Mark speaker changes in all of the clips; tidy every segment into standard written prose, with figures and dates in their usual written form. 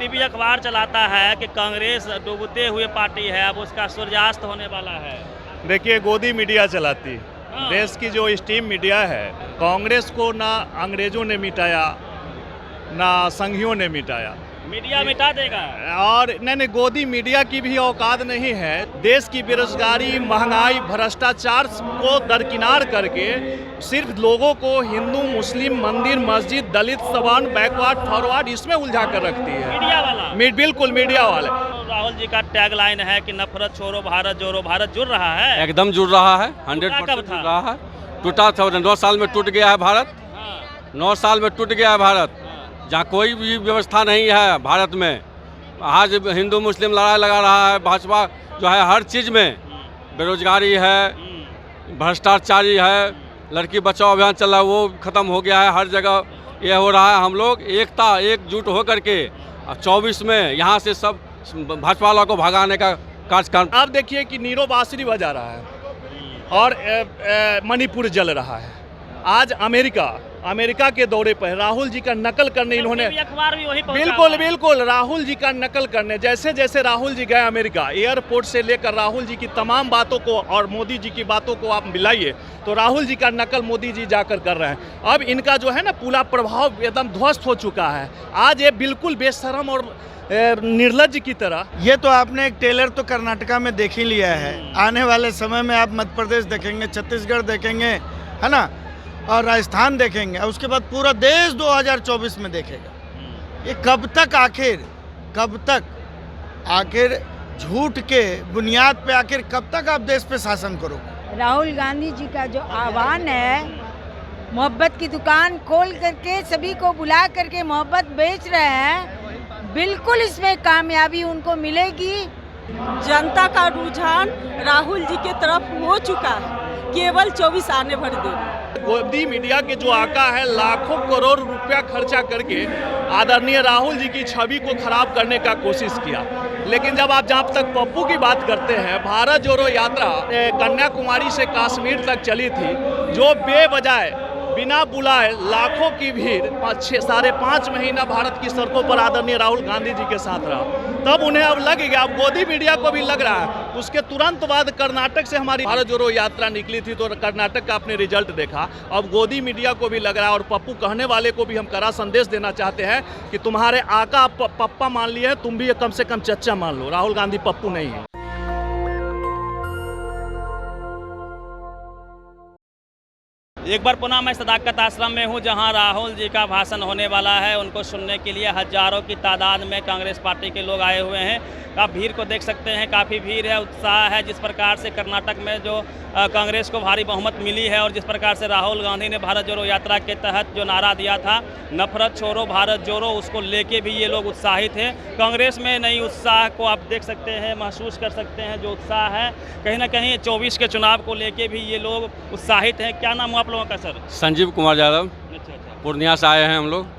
Speaker 1: मोदी भी अखबार चलाता है कि कांग्रेस डूबते हुए पार्टी है, अब उसका सूर्यास्त होने वाला है।
Speaker 2: देखिए, गोदी मीडिया चलाती
Speaker 1: हाँ।
Speaker 2: देश की जो स्ट्रीम मीडिया है, कांग्रेस को ना अंग्रेजों ने मिटाया ना संघियों ने मिटाया,
Speaker 1: मीडिया मिटा देगा।
Speaker 2: और नहीं, गोदी मीडिया की भी औकात नहीं है। देश की बेरोजगारी, महंगाई, भ्रष्टाचार को दरकिनार करके सिर्फ लोगों को हिंदू, मुस्लिम, मंदिर, मस्जिद, दलित, सवर्ण, बैकवर्ड, फॉरवर्ड इसमें उलझा कर रखती है।
Speaker 1: मीडिया वाला
Speaker 2: बिल्कुल मीडिया वाले।
Speaker 1: राहुल जी का टैगलाइन है कि नफरत छोड़ो भारत जोड़ो, भारत जुड़ रहा है।
Speaker 3: एकदम जुड़ रहा है, 100%
Speaker 1: कब था?
Speaker 3: जुड़ रहा है। टूटा था 9 साल में टूट गया है भारत।
Speaker 1: हाँ,
Speaker 3: 9 साल में टूट गया है भारत।
Speaker 1: हाँ।
Speaker 3: जहाँ कोई भी व्यवस्था नहीं है भारत में। आज हिंदू मुस्लिम लड़ाई लगा रहा है भाजपा, जो है हर चीज़ में। बेरोजगारी है, भ्रष्टाचारी है, लड़की बचाओ अभियान चल रहा है वो ख़त्म हो गया है। हर जगह ये हो रहा है। हम लोग एकता एकजुट होकर के 24 में यहाँ से सब भाजपा वालों को भगाने का कार्यक्रम।
Speaker 2: आप देखिए कि नीरो बांसुरी बजा रहा है और मणिपुर जल रहा है। आज अमेरिका के दौरे पर राहुल जी का नकल करने इन्होंने,
Speaker 1: अखबार भी वही
Speaker 2: बिल्कुल राहुल जी का नकल करने, जैसे राहुल जी गए अमेरिका, एयरपोर्ट से लेकर राहुल जी की तमाम बातों को और मोदी जी की बातों को आप मिलाइए तो राहुल जी का नकल मोदी जी जाकर कर रहे हैं। अब इनका जो है ना पूरा प्रभाव एकदम ध्वस्त हो चुका है। आज ये बिल्कुल बेशरम और निर्लज्ज की तरह।
Speaker 4: ये तो आपने एक टेलर तो कर्नाटका में देख ही लिया है। आने वाले समय में आप मध्य प्रदेश देखेंगे, छत्तीसगढ़ देखेंगे, है ना, और राजस्थान देखेंगे, और उसके बाद पूरा देश 2024 में देखेगा। ये कब तक आखिर झूठ के बुनियाद पे आखिर कब तक आप देश पे शासन करोगे?
Speaker 5: राहुल गांधी जी का जो आह्वान है, मोहब्बत की दुकान खोल करके सभी को बुला करके मोहब्बत बेच रहे हैं, बिल्कुल इसमें कामयाबी उनको मिलेगी।
Speaker 6: जनता का रुझान राहुल जी के तरफ हो चुका है, केवल 24 आने भर दिन।
Speaker 2: गोदी मीडिया के जो आका है, लाखों करोड़ रुपया खर्चा करके आदरणीय राहुल जी की छवि को खराब करने का कोशिश किया। लेकिन जब आप जहाँ तक पप्पू की बात करते हैं, भारत जोड़ो यात्रा कन्याकुमारी से कश्मीर तक चली थी, जो बेवजह बिना बुलाए लाखों की भीड़ 5.5 महीना भारत की सड़कों पर आदरणीय राहुल गांधी जी के साथ रहा, तब उन्हें अब लग गया, अब गोदी मीडिया को भी लग रहा है। उसके तुरंत बाद कर्नाटक से हमारी भारत जोड़ो यात्रा निकली थी, तो कर्नाटक का आपने रिजल्ट देखा। अब गोदी मीडिया को भी लग रहा है, और पप्पू कहने वाले को भी हम कड़ा संदेश देना चाहते हैं कि तुम्हारे आका पप्पा मान लिए हैं, तुम भी कम से कम चच्चा मान लो। राहुल गांधी पप्पू नहीं है।
Speaker 1: एक बार पुनः मैं सदाकत आश्रम में हूं, जहां राहुल जी का भाषण होने वाला है। उनको सुनने के लिए हजारों की तादाद में कांग्रेस पार्टी के लोग आए हुए हैं। आप भीड़ को देख सकते हैं, काफ़ी भीड़ है, उत्साह है। जिस प्रकार से कर्नाटक में जो कांग्रेस को भारी बहुमत मिली है, और जिस प्रकार से राहुल गांधी ने भारत जोड़ो यात्रा के तहत जो नारा दिया था, नफरत छोड़ो भारत जोड़ो, उसको लेके भी ये लोग उत्साहित हैं। कांग्रेस में नई उत्साह को आप देख सकते हैं, महसूस कर सकते हैं। जो उत्साह है कहीं ना कहीं 24 के चुनाव को लेके भी ये लोग उत्साहित हैं। क्या नाम हुआ आप लोगों का सर?
Speaker 3: संजीव कुमार यादव,
Speaker 1: अच्छा।
Speaker 3: पूर्णिया से आए हैं हम लोग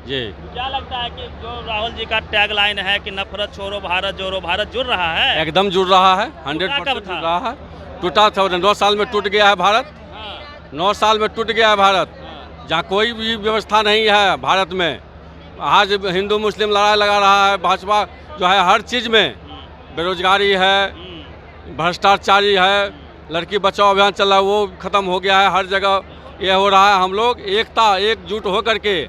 Speaker 3: जी।
Speaker 1: क्या लगता है कि जो राहुल जी का टैगलाइन है कि नफरत छोड़ो भारत जोड़ो, भारत जुड़ रहा है?
Speaker 3: एकदम जुड़ रहा है, 100%
Speaker 1: कब था?
Speaker 3: जुड़ रहा है। टूटा था 9 साल में टूट गया है भारत। 9 साल में टूट गया है भारत। जहाँ कोई भी व्यवस्था नहीं है भारत में। आज हिंदू मुस्लिम लड़ाई लगा रहा है भाजपा, जो है हर चीज़ में। बेरोजगारी है, भ्रष्टाचारी है, लड़की बचाओ अभियान चल रहा है वो ख़त्म हो गया है। हर जगह ये हो रहा है। हम लोग एकता एकजुट होकर के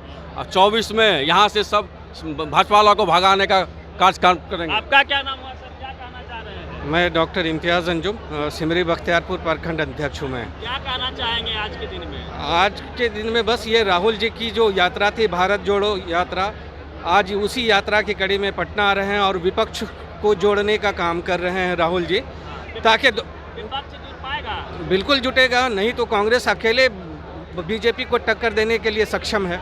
Speaker 3: 24 में यहाँ से सब भाजपा वालों को भगाने का कार्यक्रम करेंगे।
Speaker 1: आपका क्या नाम हुआ सर? क्या कहना चाह रहे हैं?
Speaker 7: मैं डॉक्टर इम्तियाज़ अंजुम, सिमरी बख्तियारपुर प्रखंड अध्यक्ष हूँ मैं।
Speaker 1: क्या कहना चाहेंगे आज के दिन में?
Speaker 7: आज के दिन में बस ये राहुल जी की जो यात्रा थी, भारत जोड़ो यात्रा, आज उसी यात्रा की कड़ी में पटना आ रहे हैं और विपक्ष को जोड़ने का काम कर रहे हैं राहुल जी, ताकि
Speaker 1: विपक्ष जुट पाएगा?
Speaker 7: बिल्कुल जुटेगा। नहीं तो कांग्रेस अकेले बीजेपी को टक्कर देने के लिए सक्षम है।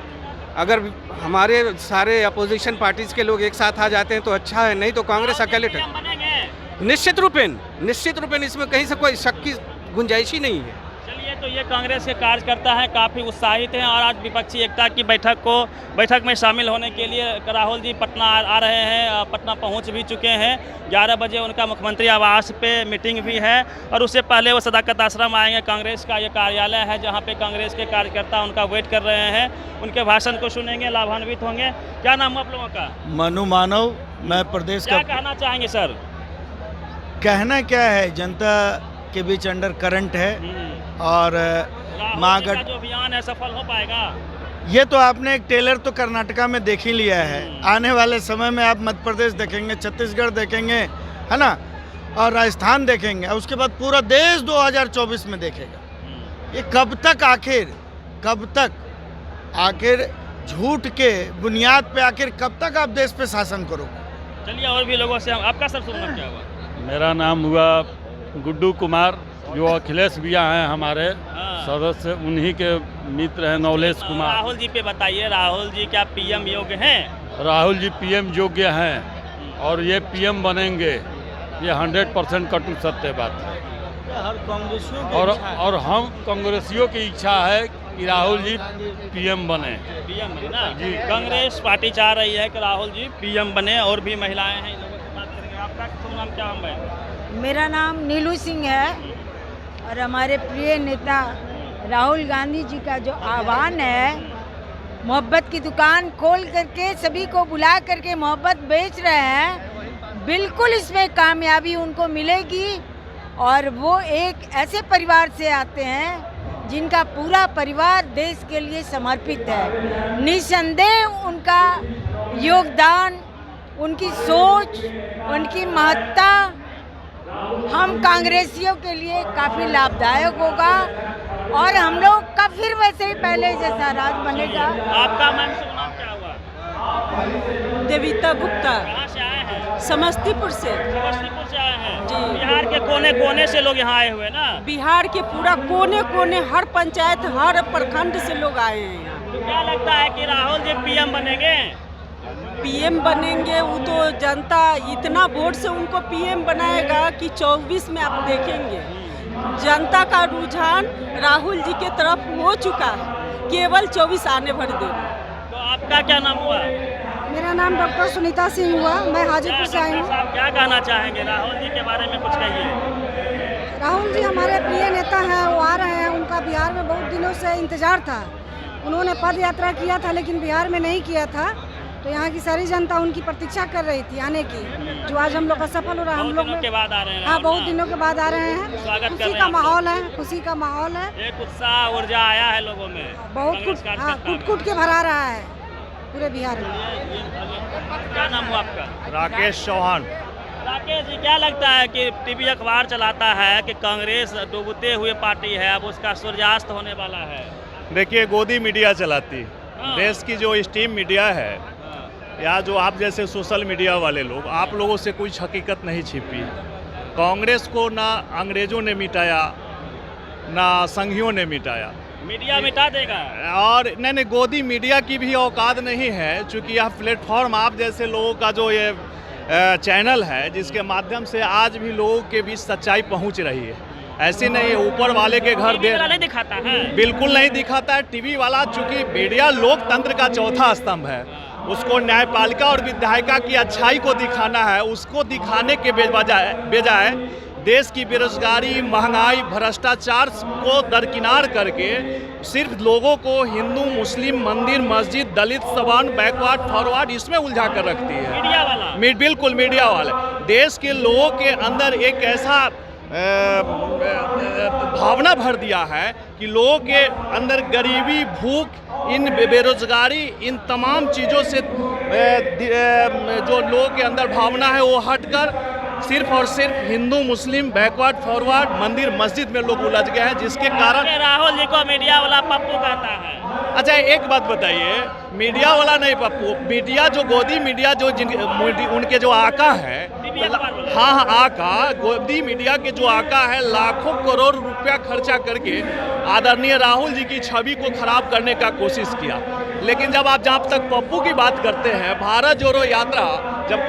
Speaker 7: अगर हमारे सारे अपोजिशन पार्टीज के लोग एक साथ आ जाते हैं तो अच्छा है, नहीं तो कांग्रेस अकेले निश्चित रूपेण इसमें कहीं से कोई शक की गुंजाइश ही नहीं है।
Speaker 1: चलिए तो ये कांग्रेस के कार्यकर्ता हैं, काफ़ी उत्साहित हैं और आज विपक्षी एकता की बैठक में शामिल होने के लिए राहुल जी पटना आ रहे हैं, पटना पहुंच भी चुके हैं। 11 बजे उनका मुख्यमंत्री आवास पे मीटिंग भी है और उससे पहले वो सदाकत आश्रम आएंगे। कांग्रेस का ये कार्यालय है जहाँ पे कांग्रेस के कार्यकर्ता उनका वेट कर रहे हैं, उनके भाषण को सुनेंगे, लाभान्वित होंगे। क्या नाम है आप लोगों का?
Speaker 4: मनु मानव, मैं प्रदेश
Speaker 1: क्या
Speaker 4: का।
Speaker 1: कहना चाहेंगे सर?
Speaker 4: कहना क्या है, जनता के बीच अंडर करंट है और
Speaker 1: राहुल जी
Speaker 4: मागट
Speaker 1: का जो अभियान है सफल हो पाएगा?
Speaker 4: ये तो आपने एक टेलर तो कर्नाटका में देख ही लिया है। आने वाले समय में आप मध्य प्रदेश देखेंगे, छत्तीसगढ़ देखेंगे, है ना, और राजस्थान देखेंगे, और उसके बाद पूरा देश 2024 में देखेगा। ये कब तक आखिर झूठ के बुनियाद पे आखिर कब तक आप देश पे शासन करोगे?
Speaker 1: चलिए और भी लोगों से आपका सर सुनना क्या हुआ?
Speaker 8: मेरा नाम हुआ गुड्डू कुमार, जो अखिलेश भैया हैं हमारे सदस्य, उन्हीं के मित्र हैं नवलेश कुमार।
Speaker 1: राहुल जी पे बताइए, राहुल जी क्या पीएम योग्य हैं?
Speaker 8: राहुल जी पीएम योग्य हैं और ये पीएम बनेंगे, ये 100% कटु सत्य बात है।
Speaker 4: हर कांग्रेसियों
Speaker 8: और हम कांग्रेसियों की इच्छा है कि राहुल जी पीएम बने।
Speaker 1: पीएम बने ना जी? कांग्रेस पार्टी चाह रही है कि राहुल जी पीएम बने। और भी महिलाएं हैं, इन लोगों से बात करेंगे। आपका शुभ नाम क्या है?
Speaker 5: मेरा नाम नीलू सिंह है और हमारे प्रिय नेता राहुल गांधी जी का जो आह्वान है, मोहब्बत की दुकान खोल करके सभी को बुला करके मोहब्बत बेच रहे हैं, बिल्कुल इसमें कामयाबी उनको मिलेगी। और वो एक ऐसे परिवार से आते हैं जिनका पूरा परिवार देश के लिए समर्पित है। निसंदेह उनका योगदान, उनकी सोच, उनकी महत्ता हम कांग्रेसियों के लिए काफ़ी लाभदायक होगा और हम लोग का फिर वैसे ही पहले जैसा राज बनेगा।
Speaker 1: आपका मैम शुभ नाम क्या हुआ?
Speaker 6: देविता गुप्ता,
Speaker 1: कहाँ से आए हैं?
Speaker 6: समस्तीपुर से।
Speaker 1: समस्तीपुर से आए हैं
Speaker 6: जी।
Speaker 1: बिहार के कोने कोने से लोग यहाँ आए हुए ना?
Speaker 6: बिहार के पूरा कोने कोने, हर पंचायत, हर प्रखंड से लोग आए हैं यहाँ।
Speaker 1: तो क्या लगता है कि राहुल जी पीएम बनेंगे?
Speaker 6: पीएम बनेंगे, वो तो जनता इतना वोट से उनको पीएम बनाएगा कि 24 में आप देखेंगे जनता का रुझान राहुल जी के तरफ हो चुका है, केवल 24 आने भर दे।
Speaker 1: तो आपका क्या नाम हुआ?
Speaker 9: मेरा नाम डॉक्टर सुनीता सिंह हुआ, मैं हाजीपुर से आई हूँ।
Speaker 1: क्या कहना चाहेंगे राहुल जी के बारे में? कुछ कहिए।
Speaker 9: राहुल जी हमारे प्रिय नेता हैं, वो आ रहे हैं। उनका बिहार में बहुत दिनों से इंतजार था। उन्होंने पद यात्रा किया था लेकिन बिहार में नहीं किया था, तो यहाँ की सारी जनता उनकी प्रतीक्षा कर रही थी आने की, जो आज हम लोग का सफल हो रहा है। हम लोग
Speaker 1: के बाद आ रहे हैं?
Speaker 9: हाँ, बहुत दिनों के बाद आ रहे हैं।
Speaker 1: स्वागत कर
Speaker 9: खुशी का माहौल है, खुशी का माहौल है,
Speaker 1: एक उत्साह ऊर्जा आया है लोगों में।
Speaker 9: बहुत कुछ कूट के भरा रहा है पूरे बिहार में।
Speaker 1: क्या नाम हुआ आपका?
Speaker 2: राकेश चौहान।
Speaker 1: राकेश जी, क्या लगता है कि टीवी अखबार चलाता है कि कांग्रेस डूबते हुए पार्टी है, अब उसका सूर्यास्त होने वाला है?
Speaker 2: देखिए, गोदी मीडिया चलाती, देश की जो स्ट्रीम मीडिया है या जो आप जैसे सोशल मीडिया वाले लोग, आप लोगों से कुछ हकीकत नहीं छिपी। कांग्रेस को ना अंग्रेजों ने मिटाया, ना संघियों ने मिटाया।
Speaker 1: मीडिया मिटा देगा?
Speaker 2: और नहीं, गोदी मीडिया की भी औकात नहीं है, चूँकि यह प्लेटफॉर्म आप जैसे लोगों का जो ये चैनल है, जिसके माध्यम से आज भी लोगों के बीच सच्चाई पहुंच रही है। ऐसे नहीं है ऊपर वाले के घर दे
Speaker 1: नहीं दिखाता है,
Speaker 2: बिल्कुल नहीं दिखाता है टीवी वाला। चूँकि मीडिया लोकतंत्र का चौथा स्तंभ है, उसको न्यायपालिका और विधायिका की अच्छाई को दिखाना है। उसको दिखाने के बजाय देश की बेरोजगारी, महंगाई, भ्रष्टाचार को दरकिनार करके सिर्फ लोगों को हिंदू, मुस्लिम, मंदिर, मस्जिद, दलित, सवर्ण, बैकवर्ड, फॉरवर्ड इसमें उलझा कर रखती है
Speaker 1: मीडिया वाला।
Speaker 2: बिल्कुल मीडिया वाले देश के लोगों के अंदर एक ऐसा भावना भर दिया है कि लोगों के अंदर गरीबी, भूख, इन बेरोजगारी, इन तमाम चीज़ों से जो लोगों के अंदर भावना है वो हटकर सिर्फ और सिर्फ हिंदू, मुस्लिम, बैकवर्ड, फॉरवर्ड, मंदिर, मस्जिद में लोग उलझ गए हैं, जिसके कारण
Speaker 1: राहुल जी को मीडिया वाला पप्पू कहता है।
Speaker 2: अच्छा, एक बात बताइए, मीडिया वाला नहीं पप्पू, मीडिया जो गोदी मीडिया जो उनके जो आका है, हाँ आका, गोदी मीडिया के जो आका है, लाखों करोड़ रुपया खर्चा करके आदरणीय राहुल जी की छवि को खराब करने का कोशिश किया। लेकिन जब आप जहाँ तक पप्पू की बात करते हैं, भारत जोड़ो यात्रा जब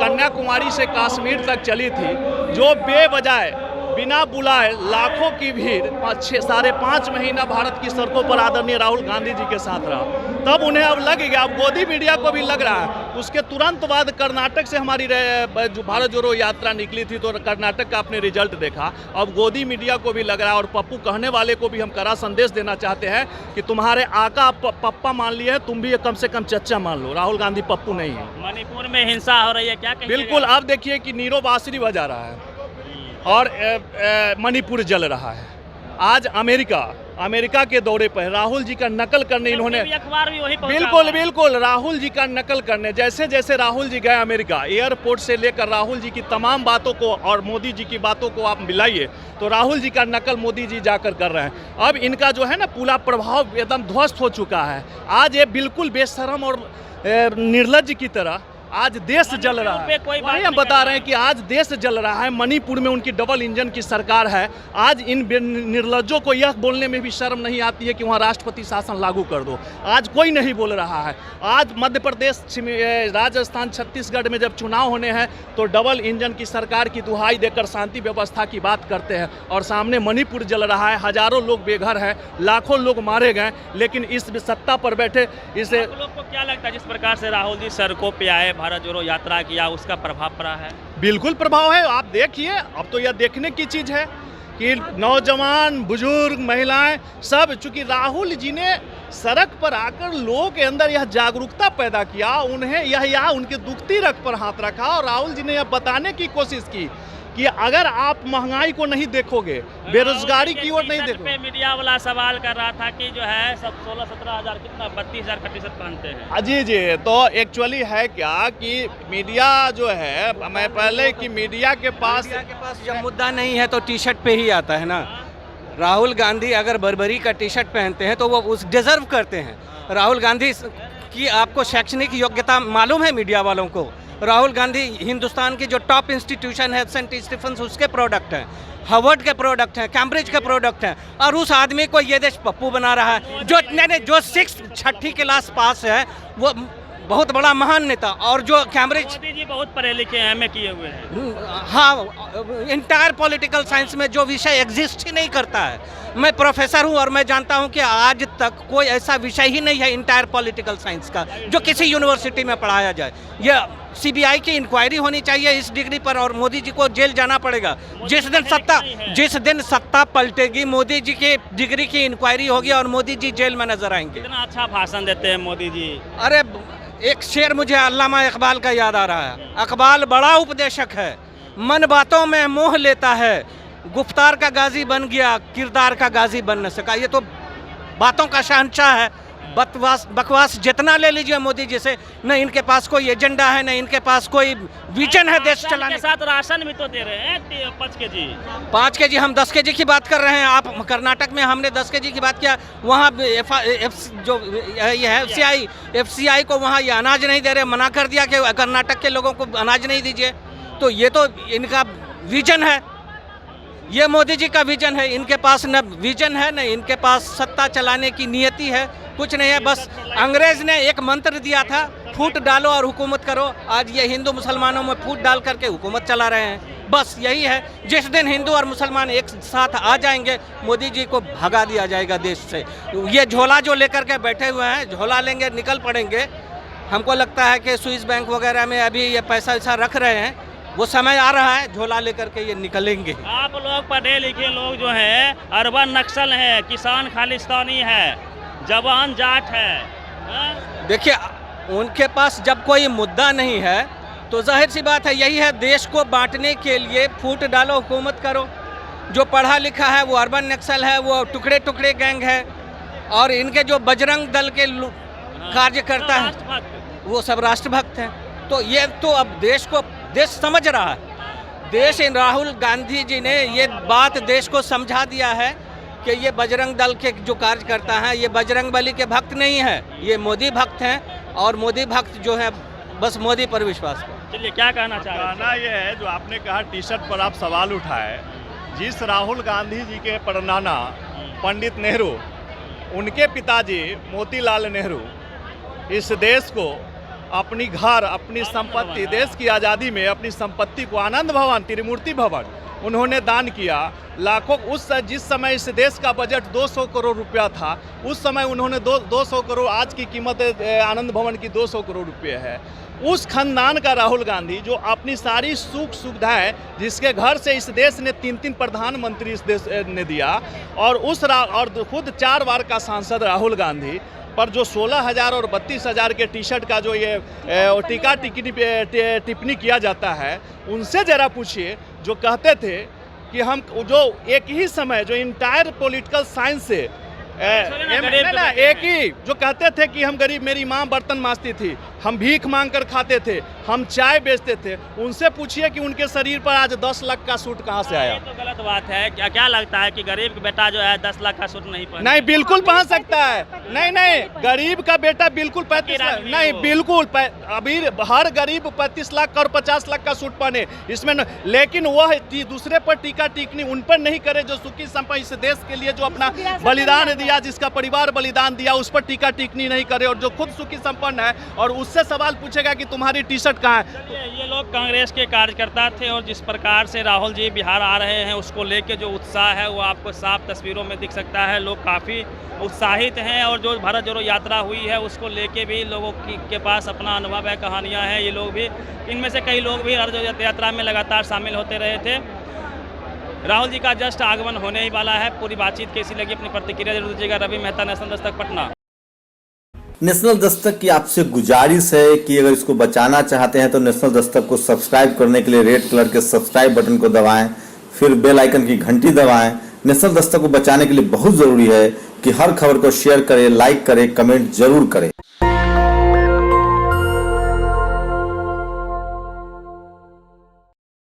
Speaker 2: कन्याकुमारी से कश्मीर तक चली थी, जो बेवजह बिना बुलाए लाखों की भीड़ 5.5 महीना भारत की सड़कों पर आदरणीय राहुल गांधी जी के साथ रहा, तब उन्हें अब लग गया, अब गोदी मीडिया को भी लग रहा है। उसके तुरंत बाद कर्नाटक से हमारी जो भारत जोड़ो यात्रा निकली थी, तो कर्नाटक का आपने रिजल्ट देखा। अब गोदी मीडिया को भी लग रहा है, और पप्पू कहने वाले को भी हम कड़ा संदेश देना चाहते हैं कि तुम्हारे आका पप्पा मान लिए हैं, तुम भी कम से कम चच्चा मान लो। राहुल गांधी पप्पू नहीं है।
Speaker 1: मणिपुर में हिंसा हो रही है, क्या कहिएगा?
Speaker 2: बिल्कुल, अब देखिए कि नीरो बांसुरी बजा रहा है और मणिपुर जल रहा है। आज अमेरिका के दौरे पर राहुल जी का नकल करने इन्होंने,
Speaker 1: अखबार भी वही
Speaker 2: बिल्कुल राहुल जी का नकल करने, जैसे राहुल जी गए अमेरिका, एयरपोर्ट से लेकर राहुल जी की तमाम बातों को और मोदी जी की बातों को आप मिलाइए तो राहुल जी का नकल मोदी जी जाकर कर रहे हैं। अब इनका जो है ना पूरा प्रभाव एकदम ध्वस्त हो चुका है। आज ये बिल्कुल बेशरम और निर्लज्ज की तरह आज देश जल रहा है। वही हम बता रहे हैं कि आज देश जल रहा है। मणिपुर में उनकी डबल इंजन की सरकार है। आज इन निर्लज्जों को यह बोलने में भी शर्म नहीं आती है कि वहाँ राष्ट्रपति शासन लागू कर दो। आज कोई नहीं बोल रहा है। आज मध्य प्रदेश, राजस्थान, छत्तीसगढ़ में जब चुनाव होने हैं तो डबल इंजन की सरकार की दुहाई देकर शांति व्यवस्था की बात करते हैं, और सामने मणिपुर जल रहा है। हजारों लोग बेघर हैं, लाखों लोग मारे गए, लेकिन इस सत्ता पर बैठे इसे
Speaker 1: लोग को क्या लगता है जिस प्रकार से राहुल जी सड़कों पे आए, भारत जोड़ो यात्रा किया, उसका प्रभाव पड़ा है?
Speaker 2: बिल्कुल प्रभाव है। आप देखिए, अब तो यह देखने की चीज़ है कि नौजवान, बुजुर्ग, महिलाएं सब, चूंकि राहुल जी ने सड़क पर आकर लोगों के अंदर यह जागरूकता पैदा किया, उन्हें यह उनके दुखती रग पर हाथ रखा, और राहुल जी ने यह बताने की कोशिश की कि अगर आप महंगाई को नहीं देखोगे, बेरोजगारी की ओर नहीं देखोगे।
Speaker 1: मीडिया वाला सवाल कर रहा था कि जो है सब 16-17 हज़ार, कितना 32,000 का टी शर्ट पहनते हैं।
Speaker 2: जी, तो एक्चुअली है क्या कि मीडिया जो है, मैं पहले कि मीडिया के पास
Speaker 7: जब मुद्दा नहीं है तो टी शर्ट पे ही आता है ना। राहुल गांधी अगर बर्बरी का टी शर्ट पहनते हैं तो वो उस डिजर्व करते हैं। राहुल गांधी की आपको शैक्षणिक योग्यता मालूम है मीडिया वालों को? राहुल गांधी हिंदुस्तान की जो टॉप इंस्टीट्यूशन है सेंट स्टीफेंस, उसके प्रोडक्ट हैं, हार्वर्ड के प्रोडक्ट हैं, कैम्ब्रिज के प्रोडक्ट हैं, और उस आदमी को ये देश पप्पू बना रहा है। जो 6th क्लास पास है वो बहुत बड़ा महान नेता, और जो कैम्ब्रिज,
Speaker 1: मोदी जी बहुत पढ़े लिखे हैं, एमए किए हुए हैं।
Speaker 7: हाँ, इंटायर पॉलिटिकल साइंस में जो विषय एग्जिस्ट ही नहीं करता है। मैं प्रोफेसर हूं और मैं जानता हूं कि आज तक कोई ऐसा विषय ही नहीं है इंटायर पॉलिटिकल साइंस का जो किसी यूनिवर्सिटी में पढ़ाया जाए। यह सीबीआई की इंक्वायरी होनी चाहिए इस डिग्री पर, और मोदी जी को जेल जाना पड़ेगा। जिस दिन सत्ता पलटेगी, मोदी जी की डिग्री की इंक्वायरी होगी और मोदी जी जेल में नजर आएंगे।
Speaker 1: कितना अच्छा भाषण देते हैं मोदी जी।
Speaker 7: अरे एक शेर मुझे अल्लामा इकबाल का याद आ रहा है। इकबाल बड़ा उपदेशक है, मन बातों में मोह लेता है, गुफ्तार का गाजी बन गया, किरदार का गाजी बन न सका। ये तो बातों का शहंशाह है। बकवास जितना ले लीजिए मोदी जी से, न इनके पास कोई एजेंडा है, न इनके पास कोई विजन है देश चलाने
Speaker 1: के साथ। राशन भी तो दे रहे हैं 5 केजी।
Speaker 7: 5 केजी, हम 10 केजी की बात कर रहे हैं। आप कर्नाटक में हमने 10 केजी की बात किया, वहाँ जो ये है FCI को वहाँ ये अनाज नहीं दे रहे, मना कर दिया कि कर्नाटक के लोगों को अनाज नहीं दीजिए। तो ये तो इनका विजन है, ये मोदी जी का विजन है। इनके पास न विजन है, न इनके पास सत्ता चलाने की नियति है, कुछ नहीं है। बस अंग्रेज ने एक मंत्र दिया था, फूट डालो और हुकूमत करो। आज ये हिंदू मुसलमानों में फूट डाल करके हुकूमत चला रहे हैं। बस यही है। जिस दिन हिंदू और मुसलमान एक साथ आ जाएंगे, मोदी जी को भगा दिया जाएगा देश से। ये झोला जो लेकर के बैठे हुए हैं, झोला लेंगे, निकल पड़ेंगे। हमको लगता है कि स्विस बैंक वगैरह में अभी ये पैसा वैसा रख रहे हैं, वो समय आ रहा है, झोला लेकर के ये निकलेंगे।
Speaker 1: आप लोग पढ़े लिखे लोग जो हैं, अर्बन नक्सल हैं, किसान खालिस्तानी है, जवान जाट है।
Speaker 7: देखिए, उनके पास जब कोई मुद्दा नहीं है तो जाहिर सी बात है, यही है, देश को बांटने के लिए फूट डालो, हुकूमत करो। जो पढ़ा लिखा है वो अर्बन नक्सल है, वो टुकड़े टुकड़े गैंग है, और इनके जो बजरंग दल के कार्य करता है वो सब राष्ट्रभक्त हैं। तो ये तो अब देश समझ रहा है। देश इन राहुल गांधी जी ने ये बात देश को समझा दिया है कि ये बजरंग दल के जो कार्य करता है, ये बजरंग बली के भक्त नहीं है, ये मोदी भक्त हैं, और मोदी भक्त जो है बस मोदी पर विश्वास कर।
Speaker 1: चलिए, क्या कहना चाह रहे हैं?
Speaker 2: कहना ये है, जो आपने कहा टी शर्ट पर आप सवाल उठाए, जिस राहुल गांधी जी के परनाना पंडित नेहरू, उनके पिताजी मोतीलाल नेहरू इस देश को अपनी संपत्ति, देश की आज़ादी में अपनी संपत्ति को आनंद भवन, त्रिमूर्ति भवन उन्होंने दान किया। लाखों जिस समय इस देश का बजट 200 करोड़ रुपया था, उस समय उन्होंने 200 करोड़, आज की कीमत आनंद भवन की 200 करोड़ रुपये है। उस खानदान का राहुल गांधी जो अपनी सारी सुख सुविधाएं, जिसके घर से इस देश ने 3 प्रधानमंत्री इस देश ने दिया, और खुद 4 बार का सांसद राहुल गांधी पर जो 16,000 और 32,000 के टी शर्ट का जो ये टीका टिप्पणी किया जाता है, उनसे जरा पूछिए, जो कहते थे कि हम जो एक ही समय जो इंटायर पॉलिटिकल साइंस से एक ही जो कहते थे कि हम गरीब, मेरी माँ बर्तन मांजती थी, हम भीख मांग कर खाते थे, हम चाय बेचते थे, उनसे पूछिए कि उनके शरीर पर आज 10 लाख का सूट कहाँ से आया।
Speaker 1: ये तो गलत बात है। क्या लगता है कि गरीब का बेटा जो है 10 लाख का सूट नहीं पहन?
Speaker 2: नहीं, बिल्कुल पहन सकता है। नहीं, गरीब का बेटा बिल्कुल 35 लाख नहीं, बिल्कुल अभी हर गरीब 35 लाख और 50 लाख का सूट पहने, इसमें लेकिन वह दूसरे पर टीका टिप्पणी उन पर नहीं करे जो सुखी संपन्न इस देश के लिए जो अपना बलिदान दिया, जिसका परिवार बलिदान दिया, उस पर टीका टिप्पणी नहीं करे, और जो खुद सुखी संपन्न है और उससे सवाल पूछेगा कि तुम्हारी टी शर्ट कहाँ है।
Speaker 1: ये लोग कांग्रेस के कार्यकर्ता थे, और जिस प्रकार से राहुल जी बिहार आ रहे हैं, उसको लेके जो उत्साह है वो आपको साफ तस्वीरों में दिख सकता है। लोग काफ़ी उत्साहित हैं, और जो भारत जोड़ो यात्रा हुई है उसको लेके भी लोगों के पास अपना अनुभव है, कहानियाँ हैं। ये लोग भी, इनमें से कई लोग भी भारत जोड़ो यात्रा में लगातार शामिल होते रहे थे। राहुल जी का जस्ट आगमन होने ही वाला है। पूरी बातचीत कैसी लगी, अपनी प्रतिक्रिया जरूर दीजिएगा। रवि मेहता, नेशनल दस्तक, पटना।
Speaker 10: नेशनल दस्तक की आपसे गुजारिश है कि अगर इसको बचाना चाहते हैं तो नेशनल दस्तक को सब्सक्राइब करने के लिए रेड कलर के सब्सक्राइब बटन को दबाएं, फिर बेल आइकन की घंटी दबाएं। नेशनल दस्तक को बचाने के लिए बहुत जरूरी है कि हर खबर को शेयर करें, लाइक करें, कमेंट जरूर करें।